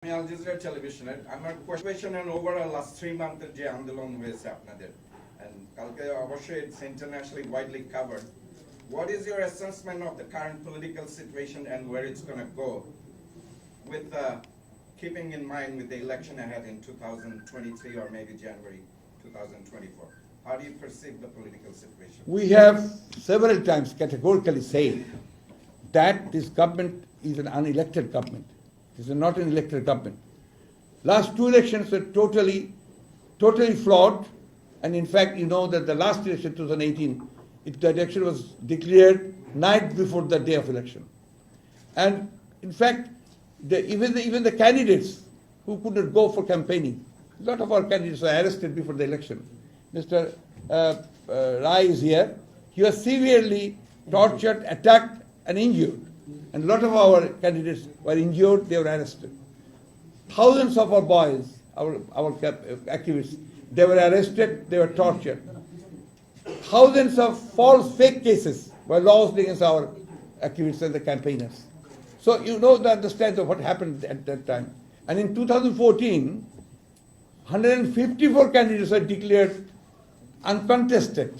আমি Al Jazeera টেলিভিশনের আমার কোয়েশ্চেন ওভারঅল লাস্ট 3 মান্থের যে আন্দোলন হয়েছে আপনাদের and কালকে অবশ্যই it's internationally widely covered. What is your assessment of the current political situation and where it's going to go with keeping in mind with the election ahead in 2023 or maybe January 2024? How do you perceive the political situation? We have several times categorically said that this government is an unelected government. This is not an elected government. Last two elections were totally flawed. And in fact, you know that the last election, 2018, the election was declared night before the day of election. And in fact, even the candidates who could not go for campaigning, a lot of our candidates were arrested before the election. Mr. Rai is here. He was severely tortured, attacked, and injured. And a lot of our candidates were injured, they were arrested. Thousands of our boys, our activists, they were arrested, they were tortured. Thousands of false fake cases were lodged against our activists and the campaigners. So you know the understand of what happened at that time. And in 2014, 154 candidates were declared uncontested,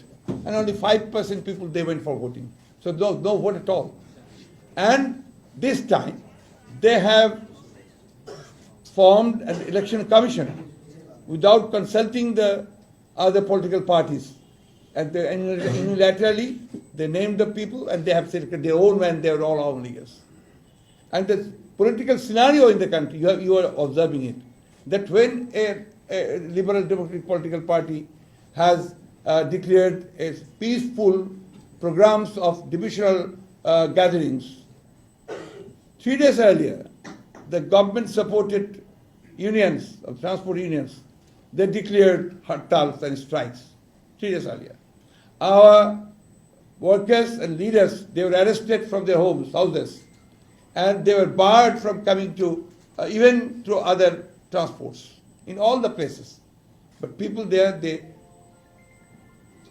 and only 5% people they went for voting. So no vote at all. And this time, they have formed an election commission without consulting the other political parties. And they unilaterally, they named the people and they have selected their own men, they are all our leaders. And the political scenario in the country, you are observing it, that when a liberal democratic political party has declared a peaceful programs of divisional gatherings, 3 days earlier, the government-supported unions, of transport unions, they declared hartals and strikes 3 days earlier. Our workers and leaders, they were arrested from their houses, and they were barred from coming to, even through other transports, in all the places. But people there, they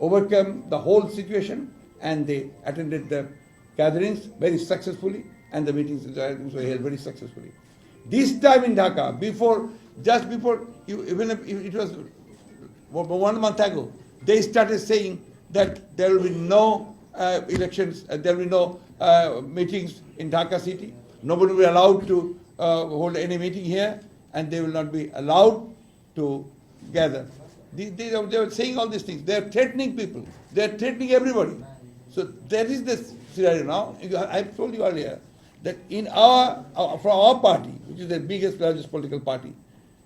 overcome the whole situation, and they attended the gatherings very successfully, and the meetings were held very successfully. This time in Dhaka, just before, even if it was 1 month ago, they started saying that there will be no elections, there will be no meetings in Dhaka city. Nobody will be allowed to hold any meeting here, and they will not be allowed to gather. They were saying all these things. They are threatening people. They are threatening everybody. So that is the scenario now. I told you earlier that in from our party, which is the biggest, largest political party,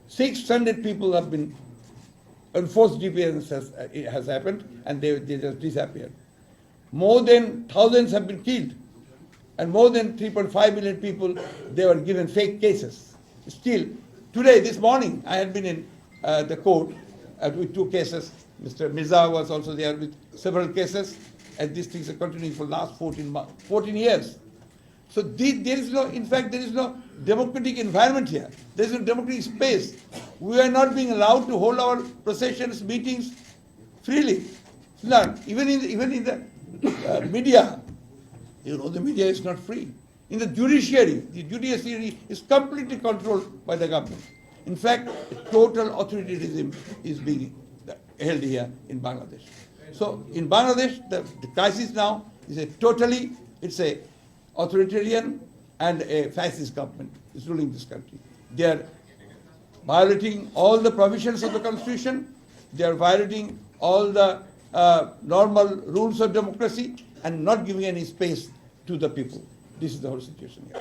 600 people have been enforced disappearance has happened, and they just disappeared. More than thousands have been killed, and more than 3.5 million people, they were given fake cases. Still, today, this morning, I had been in the court with 2 cases. Mr. Mirza was also there with several cases, and these things are continuing for the last 14 years. So there is no, in fact, there is no democratic environment here. There is no democratic space. We are not being allowed to hold our processions, meetings freely. None. Even in the media, you know, the media is not free. In the judiciary is completely controlled by the government. In fact, total authoritarianism is being held here in Bangladesh. So in Bangladesh, the crisis now is it's a authoritarian and a fascist government is ruling this country. They are violating all the provisions of the constitution. They are violating all the normal rules of democracy and not giving any space to the people. This is the whole situation here.